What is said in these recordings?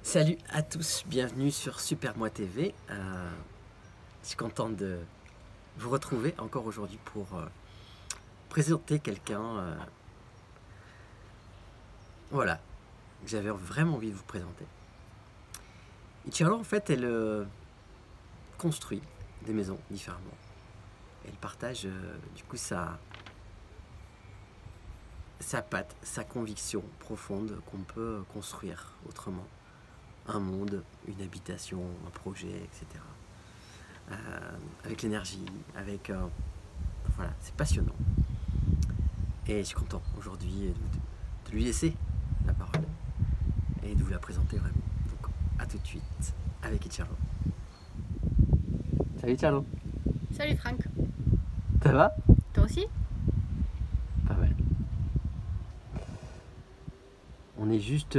Salut à tous, bienvenue sur Super Moi TV. Je suis content de vous retrouver encore aujourd'hui pour présenter quelqu'un voilà, que j'avais vraiment envie de vous présenter. Ichiro, en fait, elle construit des maisons différemment. Elle partage du coup sa patte, sa conviction profonde qu'on peut construire autrement. Un monde, une habitation, un projet, etc. Avec l'énergie, avec... voilà, c'est passionnant. Et je suis content aujourd'hui de lui laisser la parole et de vous la présenter vraiment. Donc à tout de suite avec Ichiro. Salut Ichiro. Salut Franck. Ça va? Toi aussi? Pas mal. On est juste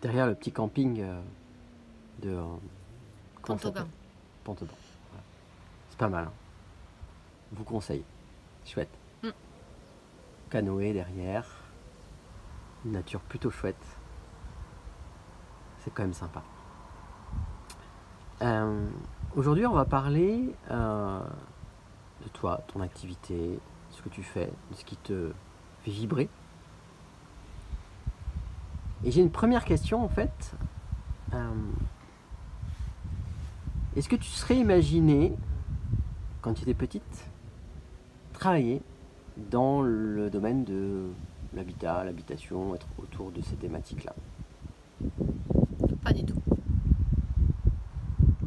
derrière le petit camping de... comment ça s'appelle? Pantaugan. Pantauban. Voilà. C'est pas mal. Hein. Je vous conseille. Chouette. Canoë derrière. Une nature plutôt chouette. C'est quand même sympa. Aujourd'hui, on va parler de toi, ton activité, de ce que tu fais, de ce qui te fait vibrer. Et j'ai une première question en fait. Est-ce que tu serais imaginé, quand tu étais petite, travailler dans le domaine de l'habitat, l'habitation, être autour de ces thématiques-là? Pas du tout.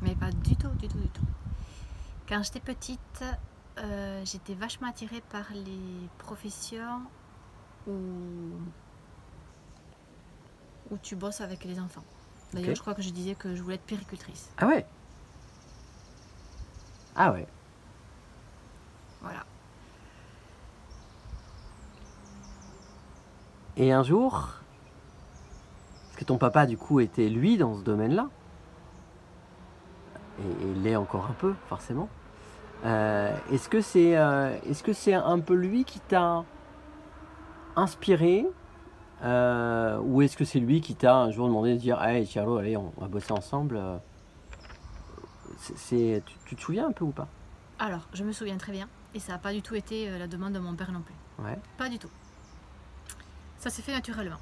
Mais pas du tout. Quand j'étais petite, j'étais vachement attirée par les professions où tu bosses avec les enfants. D'ailleurs, Ok. je crois que je disais que je voulais être puéricultrice. Ah ouais? Ah ouais. Voilà. Et un jour, parce que ton papa du coup était lui dans ce domaine-là, et il l'est encore un peu forcément, est-ce que c'est un peu lui qui t'a inspiré, ou est-ce que c'est lui qui t'a un jour demandé de dire hey Charlot, allez on va bosser ensemble, tu te souviens un peu ou pas? Alors, je me souviens très bien, et ça n'a pas du tout été la demande de mon père non plus. Ouais. Pas du tout. Ça s'est fait naturellement.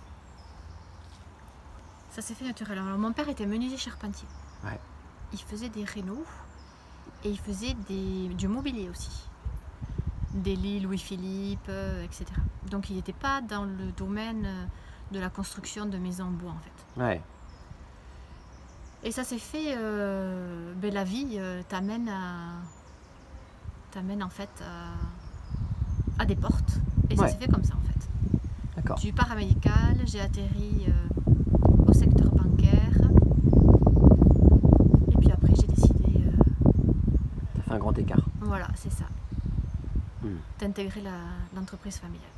Alors, mon père était menuisier charpentier. Ouais. Il faisait des rénaux et il faisait du mobilier aussi. Des lits Louis-Philippe, etc. Donc il n'était pas dans le domaine de la construction de maisons en bois en fait. Ouais. Et ça s'est fait, la vie t'amène en fait à des portes. Et ça Ouais. s'est fait comme ça en fait. D'accord. Du paramédical, j'ai atterri au secteur bancaire. Et puis après j'ai décidé, T'as fait un grand écart. voilà, c'est ça, Hmm. d'intégrer l'entreprise familiale.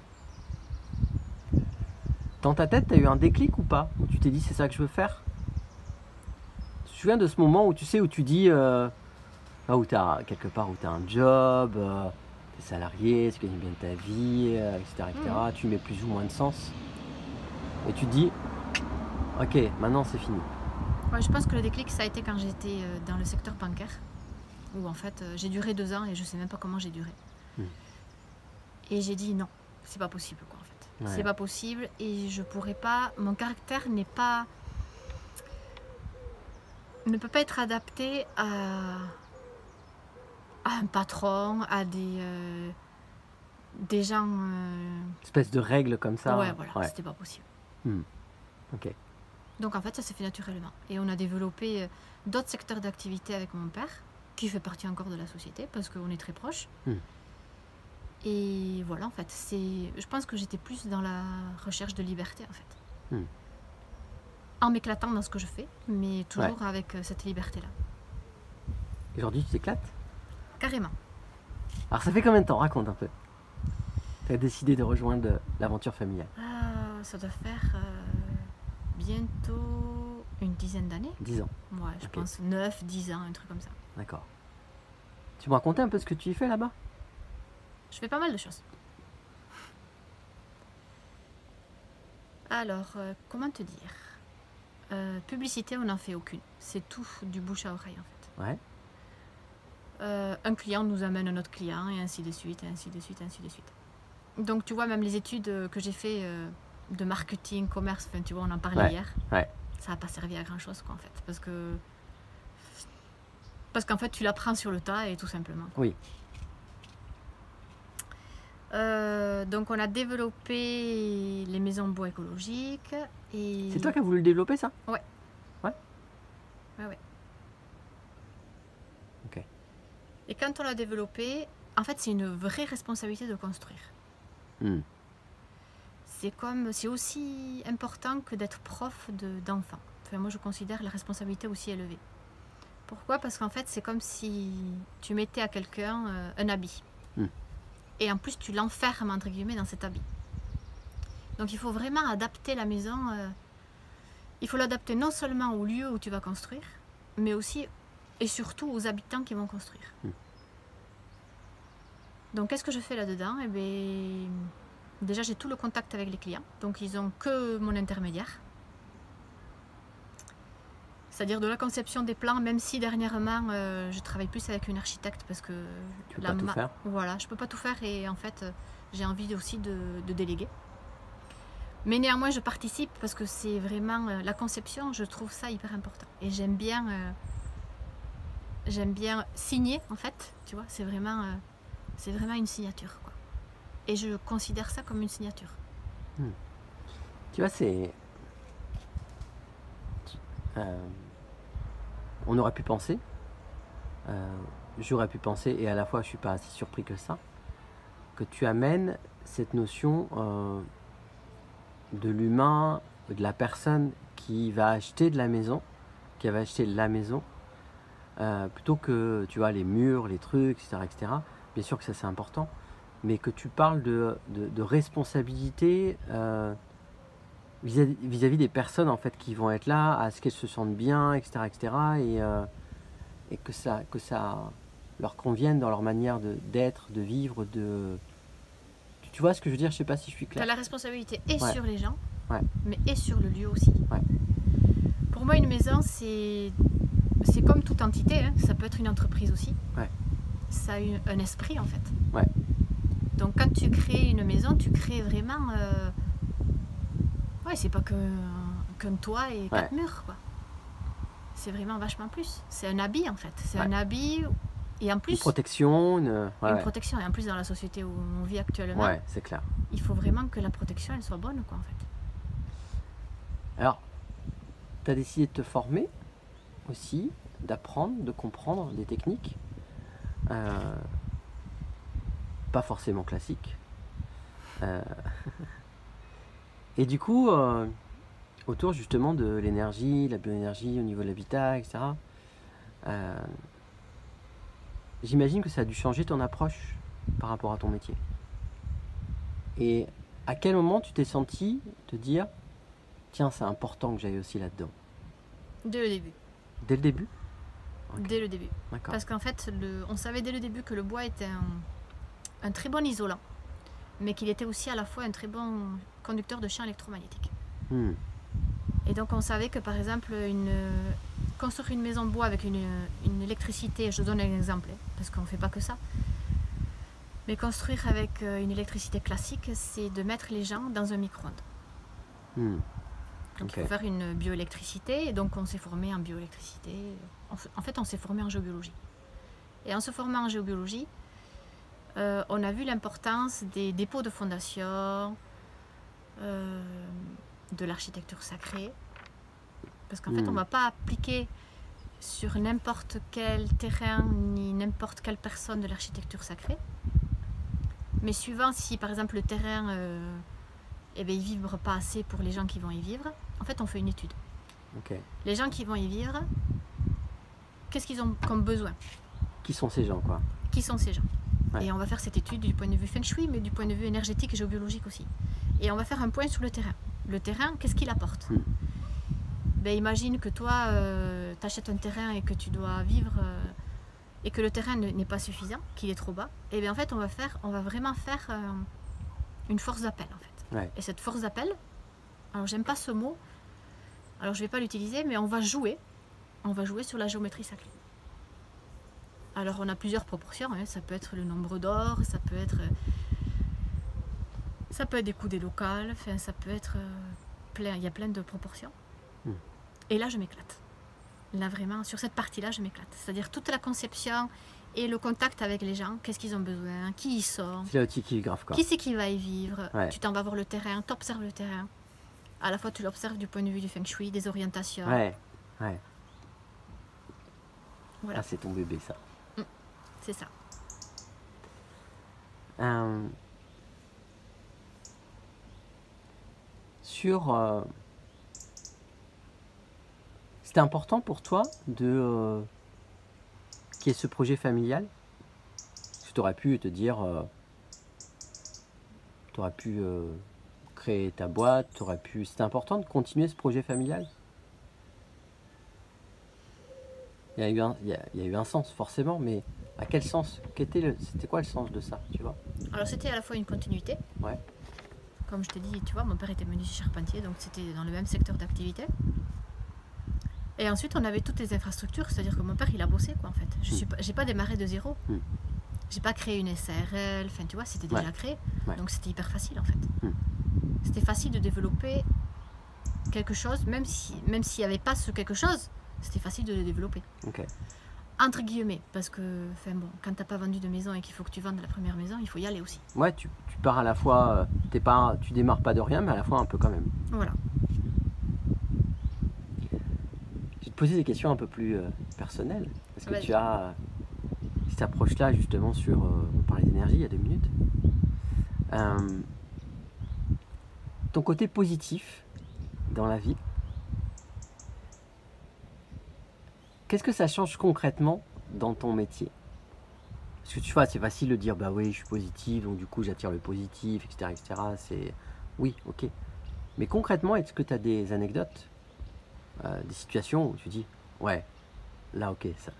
Dans ta tête, t'as eu un déclic ou pas? Où tu t'es dit c'est ça que je veux faire? Tu te souviens de ce moment où tu sais, où tu dis où t'as quelque part où t'as un job, t'es salarié, tu gagnes bien ta vie, etc., etc. Tu mets plus ou moins de sens. Et tu te dis ok, maintenant c'est fini. Ouais, je pense que le déclic ça a été quand j'étais dans le secteur bancaire, où en fait j'ai duré 2 ans et je sais même pas comment j'ai duré. Et j'ai dit non, c'est pas possible quoi en fait. Ouais. C'est pas possible et je pourrais pas, mon caractère ne peut pas être adapté à un patron, à des gens. Espèce de règle comme ça. Ouais, voilà, c'était pas possible. Ok. Donc en fait, ça s'est fait naturellement. Et on a développé d'autres secteurs d'activité avec mon père, qui fait partie encore de la société, parce qu'on est très proches. Et voilà, en fait, je pense que j'étais plus dans la recherche de liberté, en fait. En m'éclatant dans ce que je fais, mais toujours avec cette liberté-là. Aujourd'hui, tu t'éclates? Carrément. Alors, ça fait combien de temps? Raconte un peu. Tu as décidé de rejoindre l'aventure familiale. Ça doit faire bientôt une dizaine d'années. 10 ans. Ouais, je pense 9, 10 ans, un truc comme ça. D'accord. Tu me racontais un peu ce que tu y fais là-bas? Je fais pas mal de choses. Alors, comment te dire? Publicité, on n'en fait aucune. C'est tout du bouche à oreille, en fait. Ouais. Un client nous amène un autre client, et ainsi de suite, et ainsi de suite, et ainsi de suite. Donc, tu vois, même les études que j'ai fait de marketing, commerce, enfin, tu vois, on en parlait hier, ça n'a pas servi à grand-chose, quoi, en fait. Parce qu'en fait, tu l'apprends sur le tas, et tout simplement. Oui. Donc, on a développé les maisons bois écologiques. Et... C'est toi qui as voulu le développer, ça? Ouais. Ouais. Ouais. Ok. Et quand on l'a développé, en fait, c'est une vraie responsabilité de construire. C'est aussi important que d'être prof d'enfants. Enfin, moi, je considère la responsabilité aussi élevée. Pourquoi? Parce qu'en fait, c'est comme si tu mettais à quelqu'un un habit. Et en plus, tu l'enfermes, entre guillemets, dans cet habit. Donc, il faut vraiment adapter la maison. Il faut l'adapter non seulement au lieu où tu vas construire, mais aussi et surtout aux habitants qui vont construire. Donc, qu'est-ce que je fais là-dedans? Eh bien, déjà, j'ai tout le contact avec les clients. Donc, ils n'ont que mon intermédiaire. C'est-à-dire de la conception des plans, même si dernièrement, je travaille plus avec une architecte parce que... Tu peux pas tout faire. Voilà, je peux pas tout faire et en fait, j'ai envie aussi de déléguer. Mais néanmoins, je participe parce que c'est vraiment... la conception, je trouve ça hyper important. Et j'aime bien signer, en fait. Tu vois, c'est vraiment une signature, quoi. Et je considère ça comme une signature. Tu vois, c'est... on aurait pu penser, j'aurais pu penser, et à la fois je suis pas si surpris que ça, que tu amènes cette notion de l'humain, de la personne qui va acheter de la maison, qui va acheter la maison, plutôt que, tu vois, les murs, les trucs, etc. Bien sûr que ça c'est important, mais que tu parles de responsabilité vis-à-vis des personnes en fait qui vont être là, à ce qu'elles se sentent bien, etc. Et que ça leur convienne dans leur manière d'être, de vivre, Tu vois ce que je veux dire? Je sais pas si je suis clair. Tu as la responsabilité et sur les gens, ouais. mais et sur le lieu aussi. Ouais. Pour moi, une maison, c'est comme toute entité, hein. Ça peut être une entreprise aussi. Ouais. Ça a un esprit en fait. Ouais. Donc quand tu crées une maison, tu crées vraiment... Ouais, c'est pas qu'un toit et 4 murs, quoi. C'est vraiment vachement plus. C'est un habit en fait. C'est un habit et en plus... Une protection. Une protection. Et en plus dans la société où on vit actuellement, c'est clair. Il faut vraiment que la protection elle soit bonne, quoi, en fait. Alors, tu as décidé de te former aussi, d'apprendre, de comprendre des techniques. Pas forcément classiques. Et du coup, autour justement de l'énergie, la bioénergie au niveau de l'habitat, etc., j'imagine que ça a dû changer ton approche par rapport à ton métier. Et à quel moment tu t'es senti te dire, tiens, c'est important que j'aille aussi là-dedans? Dès le début. Dès le début? Okay. Dès le début. Parce qu'en fait, on savait dès le début que le bois était un très bon isolant, mais qu'il était aussi à la fois un très bon conducteur de champs électromagnétiques. Et donc on savait que par exemple, construire une maison de bois avec une électricité, je donne un exemple, parce qu'on ne fait pas que ça, mais construire avec une électricité classique, c'est de mettre les gens dans un micro-ondes. Donc il faut faire une bioélectricité, et donc on s'est formé en bioélectricité. En fait, on s'est formé en géobiologie. Et en se formant en géobiologie, on a vu l'importance des dépôts de fondation, de l'architecture sacrée. Parce qu'en fait, on ne va pas appliquer sur n'importe quel terrain ni n'importe quelle personne de l'architecture sacrée. Mais suivant si, par exemple, le terrain il ne vibre pas assez pour les gens qui vont y vivre, en fait, on fait une étude. Les gens qui vont y vivre, qu'est-ce qu'ils ont comme besoin? Qui sont ces gens, quoi? Qui sont ces gens? Et on va faire cette étude du point de vue feng shui, mais du point de vue énergétique et géobiologique aussi. Et on va faire un point sur le terrain. Le terrain, qu'est-ce qu'il apporte? Ben, imagine que toi, tu achètes un terrain et que tu dois vivre et que le terrain n'est pas suffisant, qu'il est trop bas. Et bien en fait, on va vraiment faire une force d'appel en fait. Et cette force d'appel, alors j'aime pas ce mot, Alors je ne vais pas l'utiliser, mais on va jouer. On va jouer sur la géométrie sacrée. Alors on a plusieurs proportions, hein. Ça peut être le nombre d'or, ça peut être des coudées locales, enfin, ça peut être plein, il y a plein de proportions. Et là je m'éclate. Là vraiment, sur cette partie-là, je m'éclate. C'est-à-dire toute la conception et le contact avec les gens, qu'est-ce qu'ils ont besoin, qui ils sont. C'est là où tu kiffes grave quoi. Qui c'est qui va y vivre, Ouais. Tu t'en vas voir le terrain, tu observes le terrain. À la fois tu l'observes du point de vue du feng shui, des orientations. Ouais, ouais. Voilà. Ah, c'est ton bébé ça. C'est ça. C'était important pour toi de qu'il y ait ce projet familial? Tu aurais pu te dire, tu aurais pu créer ta boîte, c'était important de continuer ce projet familial? Il y a eu un sens forcément, mais à quel sens? C'était quoi le sens de ça, tu vois? Alors c'était à la fois une continuité. Ouais. Comme je t'ai dit, tu vois, mon père était menuisier charpentier, donc c'était dans le même secteur d'activité. Et ensuite, on avait toutes les infrastructures, c'est-à-dire que mon père, il a bossé, quoi, en fait. J'ai pas démarré de zéro. J'ai pas créé une SARL, enfin, tu vois, c'était déjà créé. Ouais. Donc c'était hyper facile, en fait. C'était facile de développer quelque chose, même s'il n'y avait pas ce quelque chose, c'était facile de le développer. Ok. Entre guillemets, parce que, enfin bon, quand t'as pas vendu de maison et qu'il faut que tu vendes la première maison, il faut y aller aussi. Ouais, tu pars à la fois, tu démarres pas de rien, mais à la fois un peu quand même. Voilà. Je vais te poser des questions un peu plus personnelles, parce que Vas-y. tu as cette approche-là justement sur, on parlait d'énergie il y a 2 minutes. Ton côté positif dans la vie, qu'est-ce que ça change concrètement dans ton métier? Parce que tu vois, c'est facile de dire, bah oui, je suis positif, donc du coup j'attire le positif, etc. etc. Oui, ok. Mais concrètement, est-ce que tu as des anecdotes, des situations où tu dis, ouais, là ok, ça,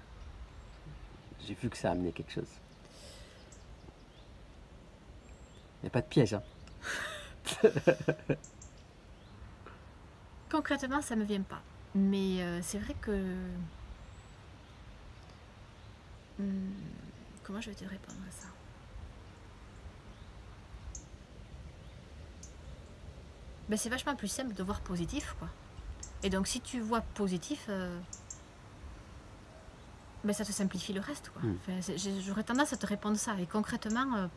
j'ai vu que ça a amené quelque chose. Il n'y a pas de piège, hein. Concrètement, ça me vient pas. Mais c'est vrai que... comment je vais te répondre à ça? Ben, c'est vachement plus simple de voir positif, quoi. Et donc, si tu vois positif, ben, ça te simplifie le reste, quoi. Enfin, j'aurais tendance à te répondre ça. Et concrètement,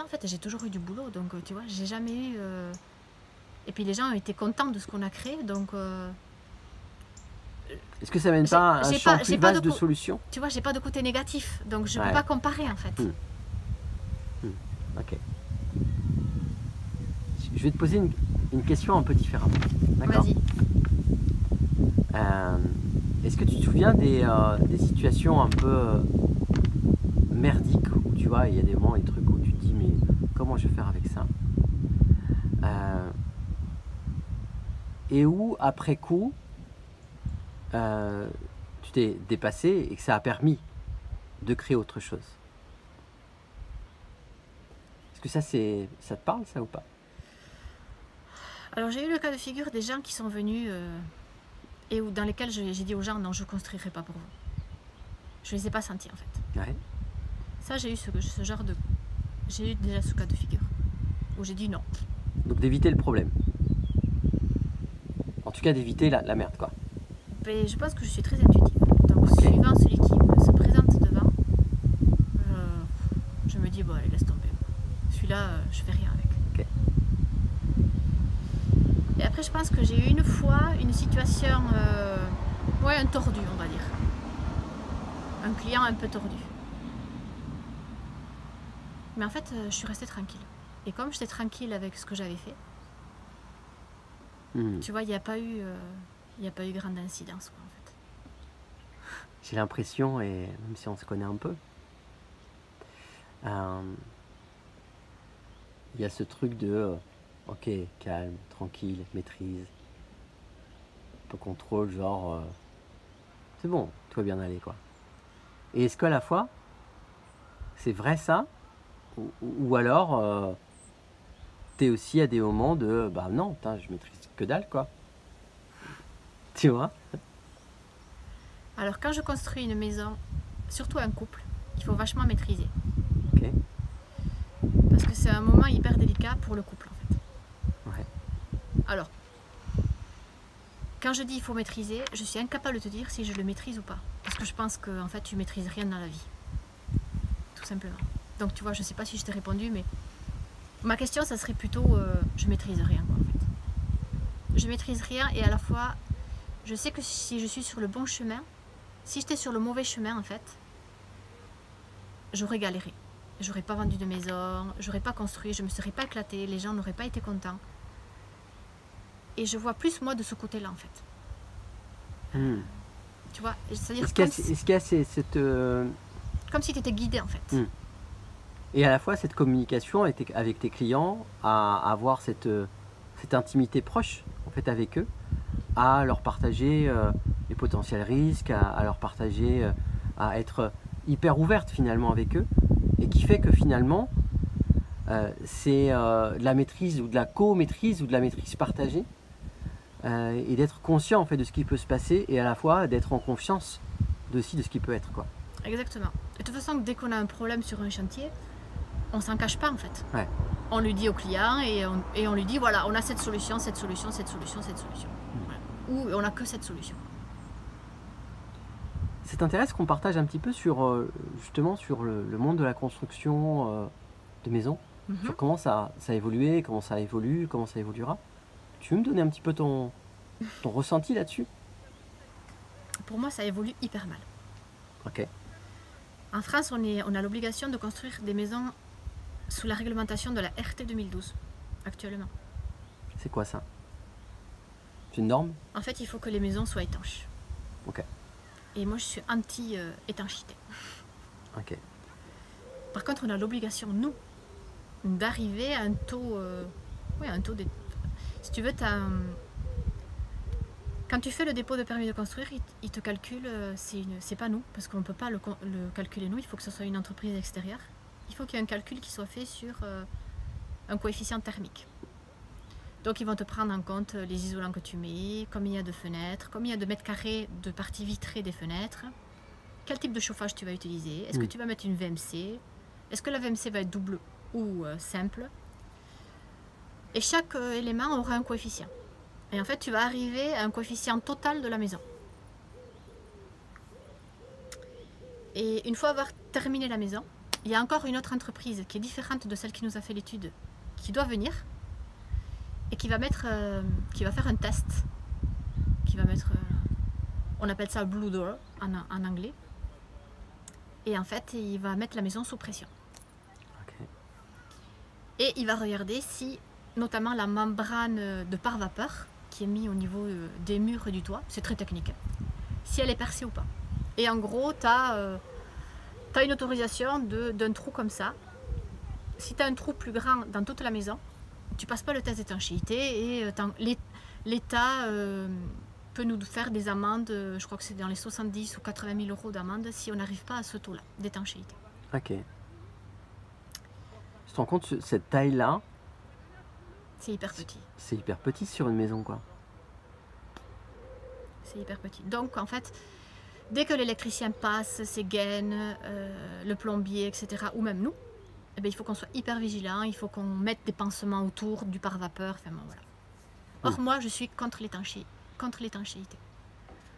en fait, j'ai toujours eu du boulot. Donc, tu vois, j'ai jamais eu... Et puis, les gens ont été contents de ce qu'on a créé. Donc... Est-ce que ça mène pas à un champ plus vaste de solutions? Tu vois, j'ai pas de côté négatif. Donc, je peux pas comparer, en fait. Ok. Je vais te poser une question un peu différente. D'accord? Vas-y. Est-ce que tu te souviens des situations un peu merdiques où tu vois, il y a des moments, des trucs où tu te dis, mais comment je vais faire avec ça? Et où, après coup, tu t'es dépassé et que ça a permis de créer autre chose. Est-ce que ça te parle, ça, ou pas? Alors j'ai eu le cas de figure des gens qui sont venus et dans lesquels j'ai dit aux gens, non, je ne construirai pas pour vous. Je ne les ai pas sentis, en fait. Ouais. Ça, j'ai eu ce genre de... J'ai eu déjà ce cas de figure où j'ai dit non. Donc d'éviter le problème. En tout cas, d'éviter la merde, quoi. Mais je pense que je suis très intuitive. Donc, suivant celui qui se présente devant, je me dis, bon, allez, laisse tomber. Celui-là, je fais rien avec. Okay. Et après, je pense que j'ai eu une fois une situation, un tordu, on va dire. Un client un peu tordu. Mais en fait, je suis restée tranquille. Et comme j'étais tranquille avec ce que j'avais fait, tu vois, il n'y a pas eu grande incidence, quoi, en fait. J'ai l'impression, et même si on se connaît un peu, il y a ce truc de ok, calme, tranquille, maîtrise, un peu contrôle, genre c'est bon, tout va bien aller, quoi. Et est-ce qu'à la fois c'est vrai ça, ou alors tu es aussi à des moments de bah non, putain, je maîtrise que dalle quoi. Tu vois? Alors quand je construis une maison, surtout un couple, il faut vachement maîtriser. Ok. Parce que c'est un moment hyper délicat pour le couple en fait. Ouais. Alors, quand je dis il faut maîtriser, je suis incapable de te dire si je le maîtrise ou pas. Parce que je pense que en fait tu maîtrises rien dans la vie. Tout simplement. Donc tu vois, je sais pas si je t'ai répondu, mais ma question ça serait plutôt je maîtrise rien quoi, en fait. Je maîtrise rien et à la fois je sais que si je suis sur le bon chemin, si j'étais sur le mauvais chemin en fait, j'aurais galéré. J'aurais pas vendu de maison, j'aurais pas construit, je me serais pas éclatée, les gens n'auraient pas été contents. Et je vois plus moi de ce côté-là en fait. Tu vois, c'est-à-dire Est-ce qu'il y a cette comme si tu étais guidé en fait. et à la fois cette communication avec tes clients, à avoir cette intimité proche en fait avec eux, à leur partager les potentiels risques, à leur partager, à être hyper ouverte finalement avec eux, et qui fait que finalement c'est de la maîtrise ou de la co-maîtrise ou de la maîtrise partagée, et d'être conscient en fait de ce qui peut se passer et à la fois d'être en confiance aussi de ce qui peut être quoi. Exactement. De toute façon, dès qu'on a un problème sur un chantier, on s'en cache pas en fait. Ouais. On lui dit au client et on lui dit voilà, on a cette solution, cette solution, cette solution, cette solution. Voilà. Ou on n'a que cette solution. Ça t'intéresse qu'on partage un petit peu sur justement sur le monde de la construction de maisons, sur comment ça a évolué, comment ça évolue, comment ça évoluera. Tu veux me donner un petit peu ton ressenti là-dessus? Pour moi, ça évolue hyper mal. Ok. En France, on a l'obligation de construire des maisons sous la réglementation de la RT 2012, actuellement. C'est quoi ça? C'est une norme? En fait, il faut que les maisons soient étanches. Ok. Et moi, je suis anti-étanchéité. Ok. Par contre, on a l'obligation, nous, d'arriver à un taux... Si tu veux, quand tu fais le dépôt de permis de construire, il te calcule, c'est pas nous, parce qu'on ne peut pas le calculer nous, il faut que ce soit une entreprise extérieure. Il faut qu'il y ait un calcul qui soit fait sur un coefficient thermique. Donc ils vont te prendre en compte les isolants que tu mets, combien il y a de fenêtres, combien il y a de mètres carrés de parties vitrées des fenêtres, quel type de chauffage tu vas utiliser, est-ce que tu vas mettre une VMC, est-ce que la VMC va être double ou simple. Et chaque élément aura un coefficient. Et en fait, tu vas arriver à un coefficient total de la maison. Et une fois avoir terminé la maison, il y a encore une autre entreprise qui est différente de celle qui nous a fait l'étude, qui doit venir et qui va faire un test, qui va mettre, on appelle ça Blue Door en anglais. Et en fait, il va mettre la maison sous pression. Okay. Et il va regarder si, notamment la membrane de pare-vapeur qui est mise au niveau des murs et du toit, c'est très technique, si elle est percée ou pas. Et en gros, tu as une autorisation d'un trou comme ça. Si tu as un trou plus grand dans toute la maison, tu passes pas le test d'étanchéité et l'État peut nous faire des amendes, je crois que c'est dans les 70 ou 80 000 euros d'amende si on n'arrive pas à ce taux-là d'étanchéité. Ok. Tu te rends compte, cette taille-là, c'est hyper petit. C'est hyper petit sur une maison, quoi. C'est hyper petit. Donc, en fait, dès que l'électricien passe, ses gaines, le plombier, etc., ou même nous, eh bien, il faut qu'on soit hyper vigilant, il faut qu'on mette des pansements autour du pare-vapeur, enfin bon, voilà. Or, moi, je suis contre l'étanchéité.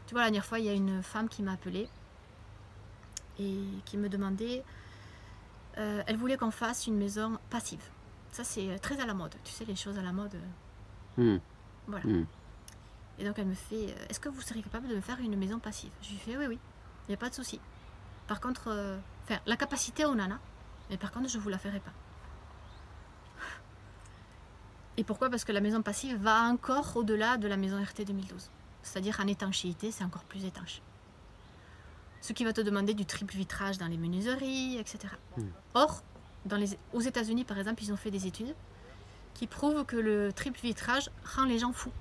Tu vois, la dernière fois, il y a une femme qui m'a appelée et qui me demandait, elle voulait qu'on fasse une maison passive. Ça, c'est très à la mode. Tu sais, les choses à la mode. Voilà. Et donc, elle me fait, est-ce que vous seriez capable de me faire une maison passive? Je lui fais, oui, il n'y a pas de souci. Par contre, la capacité, on en a. Mais par contre, je ne vous la ferai pas. Et pourquoi? Parce que la maison passive va encore au-delà de la maison RT 2012. C'est-à-dire en étanchéité, c'est encore plus étanche. Ce qui va te demander du triple vitrage dans les menuiseries, etc. Or, aux États-Unis, par exemple, ils ont fait des études qui prouvent que le triple vitrage rend les gens fous.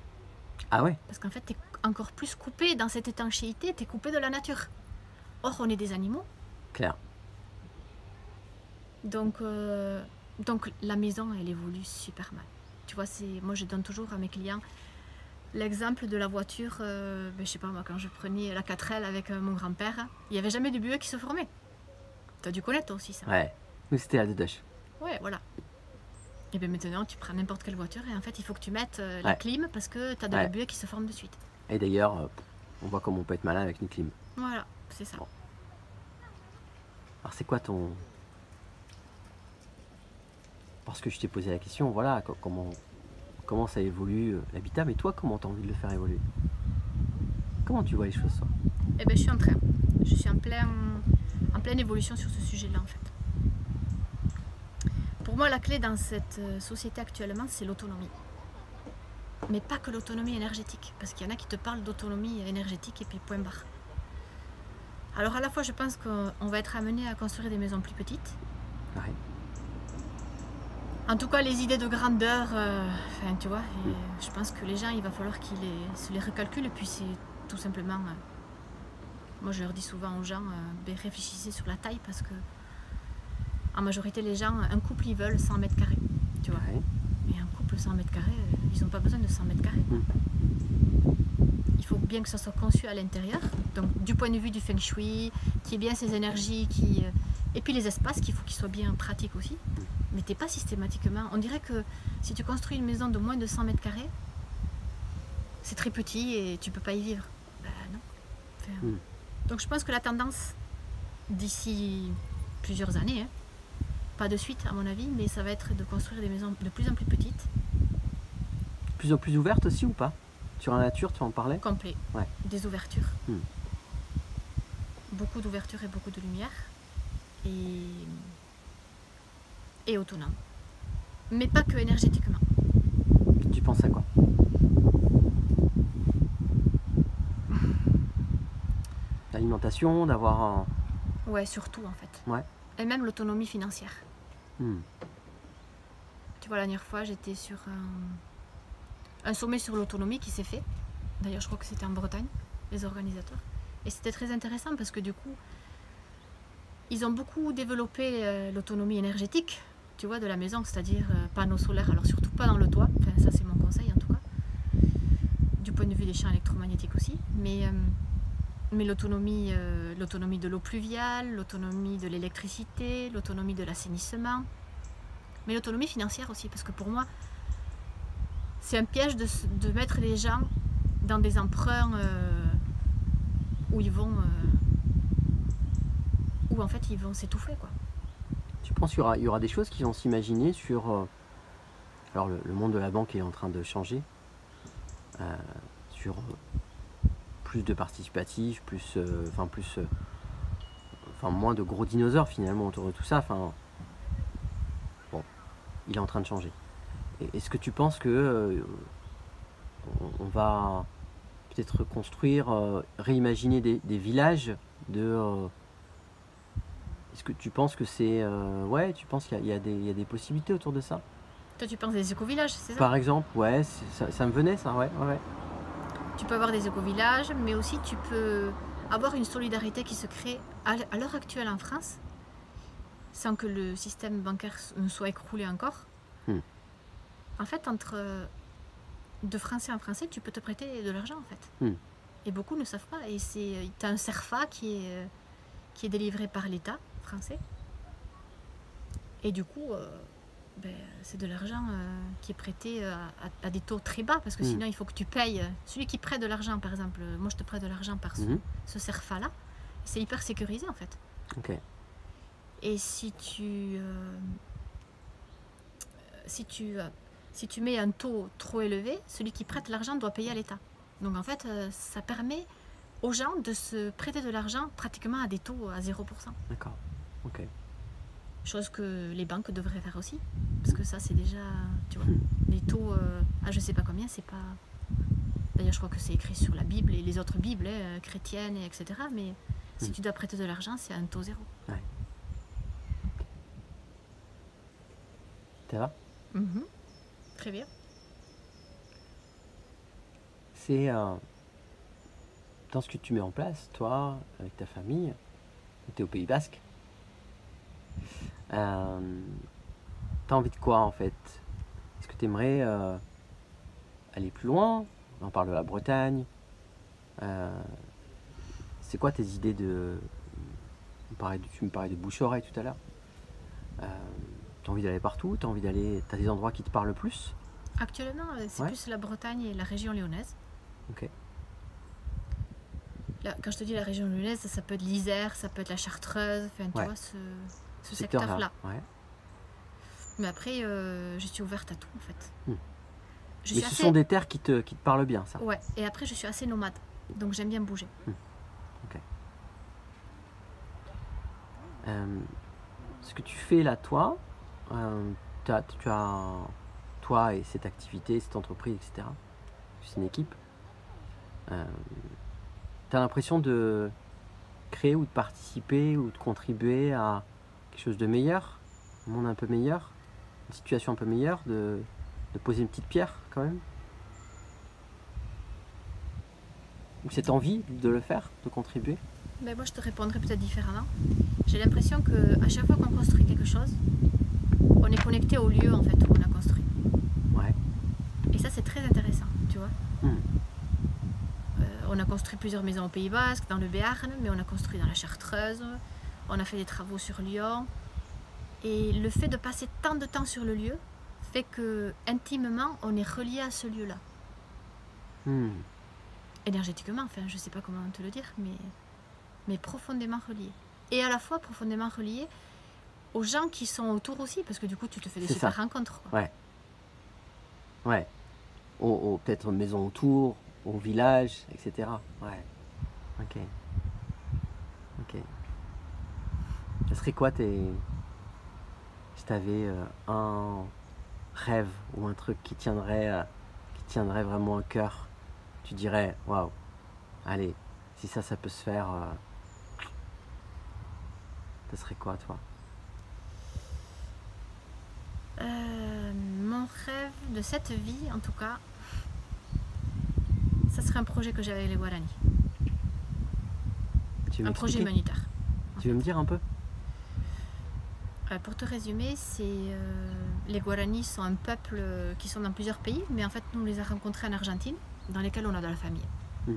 Ah ouais? Parce qu'en fait, tu es encore plus coupé dans cette étanchéité, tu es coupé de la nature. Or, on est des animaux. Clair. Donc Donc la maison, elle évolue super mal. Tu vois, moi je donne toujours à mes clients l'exemple de la voiture, je sais pas moi, quand je prenais la 4L avec mon grand-père, il n'y avait jamais de buée qui se formait. Tu as dû connaître toi aussi ça. Ouais, nous c'était la Dedoche. Ouais, voilà. Et bien maintenant, tu prends n'importe quelle voiture et en fait, il faut que tu mettes la clim parce que tu as de la buée qui se forme de suite. Et d'ailleurs, on voit comment on peut être malin avec une clim. Voilà, c'est ça. Bon. Alors c'est quoi ton... Parce que je t'ai posé la question, voilà, comment ça évolue l'habitat, mais toi, comment tu as envie de le faire évoluer? Comment tu vois les choses, toi? Eh bien, je suis en train. Je suis en pleine évolution sur ce sujet-là, en fait. Pour moi, la clé dans cette société actuellement, c'est l'autonomie. Mais pas que l'autonomie énergétique, parce qu'il y en a qui te parlent d'autonomie énergétique et puis point barre. Alors à la fois, je pense qu'on va être amené à construire des maisons plus petites. Ouais. En tout cas, les idées de grandeur, tu vois, je pense que les gens, il va falloir qu'ils se les recalculent. Et puis c'est tout simplement, moi je leur dis souvent aux gens, réfléchissez sur la taille parce que en majorité les gens, un couple ils veulent 100 mètres carrés, tu vois. Ouais. Mais un couple 100 mètres carrés, ils n'ont pas besoin de 100 mètres carrés. Il faut bien que ça soit conçu à l'intérieur, donc du point de vue du feng shui, qu'il y ait bien ces énergies, et puis les espaces, qu'il faut qu'ils soient bien pratiques aussi. Mais t'es pas systématiquement. On dirait que si tu construis une maison de moins de 100 mètres carrés, c'est très petit et tu peux pas y vivre. Ben non. Enfin, donc je pense que la tendance d'ici plusieurs années, pas de suite à mon avis, mais ça va être de construire des maisons de plus en plus petites. De plus en plus ouvertes aussi ou pas? Sur la nature, tu en parlais? Complet. Ouais. Des ouvertures. Beaucoup d'ouvertures et beaucoup de lumière. Et autonome. Mais pas que énergétiquement. Tu penses à quoi? L'alimentation, d'avoir un... Ouais, surtout en fait. Ouais. Et même l'autonomie financière. Tu vois, la dernière fois, j'étais sur un sommet sur l'autonomie qui s'est fait. D'ailleurs, je crois que c'était en Bretagne, les organisateurs. Et c'était très intéressant parce que du coup, ils ont beaucoup développé l'autonomie énergétique, tu vois, de la maison, c'est-à-dire panneaux solaires, alors surtout pas dans le toit, enfin, ça c'est mon conseil en tout cas, du point de vue des champs électromagnétiques aussi, mais l'autonomie de l'eau pluviale, l'autonomie de l'électricité, l'autonomie de l'assainissement, mais l'autonomie financière aussi, parce que pour moi, c'est un piège de mettre les gens dans des emprunts où ils vont... où en fait ils vont s'étouffer, quoi. Tu penses qu'il y aura des choses qui vont s'imaginer sur... alors le monde de la banque est en train de changer, sur plus de participatifs, moins de gros dinosaures finalement autour de tout ça. Bon, il est en train de changer. Est-ce que tu penses que on va peut-être reconstruire, réimaginer des villages de... Est-ce que tu penses que c'est... ouais, tu penses qu'il y a des possibilités autour de ça? Toi, tu penses des éco-villages, c'est ça? Par exemple, ouais, ça me venait ça, ouais. Tu peux avoir des éco-villages, mais aussi tu peux avoir une solidarité qui se crée à l'heure actuelle en France, sans que le système bancaire ne soit écroulé encore. En fait, de français en français, tu peux te prêter de l'argent, en fait. Et beaucoup ne savent pas. Et tu as un CERFA qui est délivré par l'État français. Et du coup, c'est de l'argent qui est prêté à des taux très bas, parce que sinon, il faut que tu payes. Celui qui prête de l'argent, par exemple, moi je te prête de l'argent par ce CERFA-là, c'est hyper sécurisé, en fait. Ok. Et si tu mets un taux trop élevé, celui qui prête l'argent doit payer à l'État. Donc en fait, ça permet aux gens de se prêter de l'argent pratiquement à des taux à 0%. D'accord, ok. Chose que les banques devraient faire aussi, parce que ça c'est déjà, tu vois, les taux à je sais pas combien, c'est pas... D'ailleurs je crois que c'est écrit sur la Bible et les autres Bibles chrétiennes, etc. Mais si tu dois prêter de l'argent, c'est à un taux 0. Ouais. Ça va? Très bien. C'est dans ce que tu mets en place, toi, avec ta famille, tu es au Pays Basque. Dans t'as envie de quoi en fait? Est-ce que tu aimerais aller plus loin? On parle de la Bretagne. C'est quoi tes idées de... Tu me parlais de bouche-oreille tout à l'heure. T'as envie d'aller partout? T'as envie d'aller... T'as des endroits qui te parlent le plus? Actuellement, c'est Ouais. plus la Bretagne et la région lyonnaise. Ok. Là, quand je te dis la région lyonnaise, ça peut être l'Isère, ça peut être la Chartreuse, enfin, tu Ouais. vois, ce Secteur-là. secteur-là. Ouais. Mais après, je suis ouverte à tout, en fait. Je Mais suis ce assez... sont des terres qui te parlent bien, ça. Ouais, et après, je suis assez nomade. Donc, j'aime bien bouger. Ce que tu fais là, toi, tu as, toi et cette activité, cette entreprise, etc. C'est une équipe. Tu as l'impression de créer ou de participer ou de contribuer à quelque chose de meilleur, un monde un peu meilleur, une situation un peu meilleure, de poser une petite pierre quand même? Ou cette envie de le faire, de contribuer? Ben, moi, je te répondrai peut-être différemment. J'ai l'impression qu'à chaque fois qu'on construit quelque chose, on est connecté au lieu, en fait, où on a construit. Ouais. Et ça, c'est très intéressant, tu vois. Hmm. On a construit plusieurs maisons au Pays Basque, dans le Béarn, mais on a construit dans la Chartreuse, on a fait des travaux sur Lyon. Et le fait de passer tant de temps sur le lieu fait que, intimement, on est relié à ce lieu-là. Hmm. Énergétiquement, enfin, je sais pas comment te le dire, mais profondément relié. Et à la fois profondément relié aux gens qui sont autour aussi, parce que du coup, tu te fais des C'est super ça. rencontres, quoi. Ouais. Ouais. Peut-être une maison autour, au village, etc. Ouais. Ok. Ok. Ça serait quoi si tu avais un rêve ou un truc qui tiendrait vraiment à cœur, tu dirais, waouh, allez, si ça peut se faire, ça serait quoi, toi? Mon rêve de cette vie, en tout cas, ça serait un projet que j'ai avec les Guarani. Tu veux Un projet m'expliquer? humanitaire. Tu veux me dire un peu? Pour te résumer, les Guaranis sont un peuple qui sont dans plusieurs pays, mais en fait, nous, on les a rencontrés en Argentine, dans lesquels on a de la famille. Mm.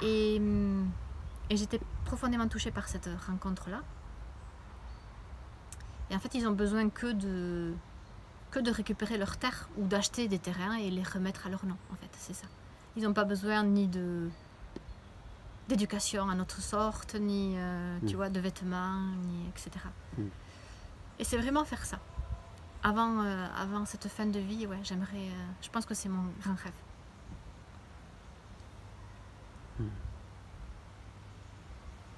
Et j'étais profondément touchée par cette rencontre-là. Et en fait, ils ont besoin que de récupérer leurs terres ou d'acheter des terrains et les remettre à leur nom, en fait, c'est ça. Ils n'ont pas besoin ni d'éducation à notre sorte, ni tu vois, de vêtements, ni etc. Et c'est vraiment faire ça. Avant cette fin de vie, ouais, j'aimerais. Je pense que c'est mon grand rêve.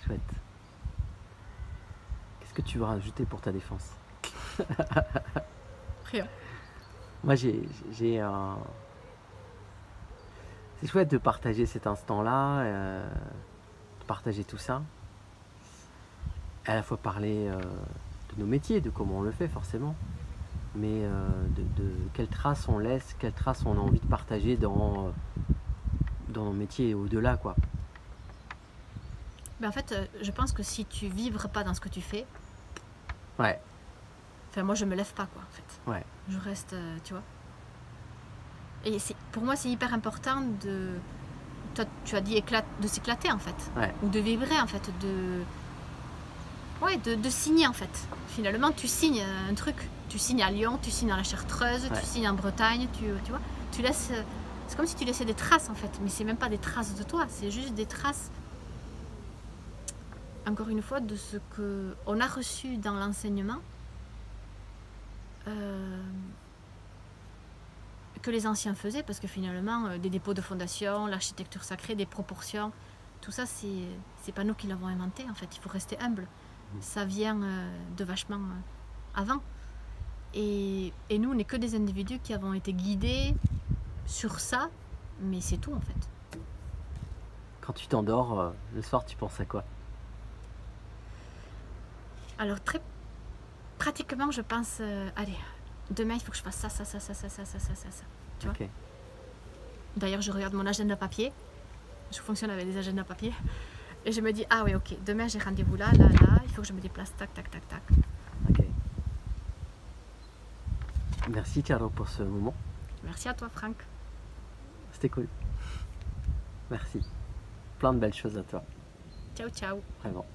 Chouette. Qu'est-ce que tu veux rajouter pour ta défense? Rien. Moi, j'ai un... C'est chouette de partager cet instant-là, de partager tout ça. À la fois parler de nos métiers, de comment on le fait forcément, mais de quelles traces on laisse, quelles traces on a envie de partager dans nos métiers et au-delà, quoi. Mais en fait, je pense que si tu vibres pas dans ce que tu fais, Ouais, enfin moi je me lève pas, quoi, en fait. ouais, Je reste, tu vois. Et pour moi, c'est hyper important de. Toi, tu as dit de s'éclater, en fait. ouais. Ou de vibrer, en fait. Ouais, de signer, en fait. Finalement, tu signes un truc. Tu signes à Lyon, tu signes dans la Chartreuse, Ouais. tu signes en Bretagne, tu vois. Tu laisses. C'est comme si tu laissais des traces, en fait. Mais c'est même pas des traces de toi, c'est juste des traces, encore une fois, de ce qu'on a reçu dans l'enseignement. Que les anciens faisaient, parce que finalement, des dépôts de fondation, l'architecture sacrée, des proportions, tout ça, c'est pas nous qui l'avons inventé, en fait. Il faut rester humble. Ça vient de vachement avant. Et nous, on n'est que des individus qui avons été guidés sur ça, mais c'est tout, en fait. Quand tu t'endors, le soir, tu penses à quoi? Alors, très pratiquement, je pense, allez, demain, il faut que je fasse ça. Tu vois? Ok. D'ailleurs, je regarde mon agenda papier. Je fonctionne avec des agendas papier. Et je me dis, ah oui, ok, demain j'ai rendez-vous là, il faut que je me déplace, tac. Ok. Merci Caro pour ce moment. Merci à toi Franck. C'était cool. Merci. Plein de belles choses à toi. Ciao ciao. Vraiment.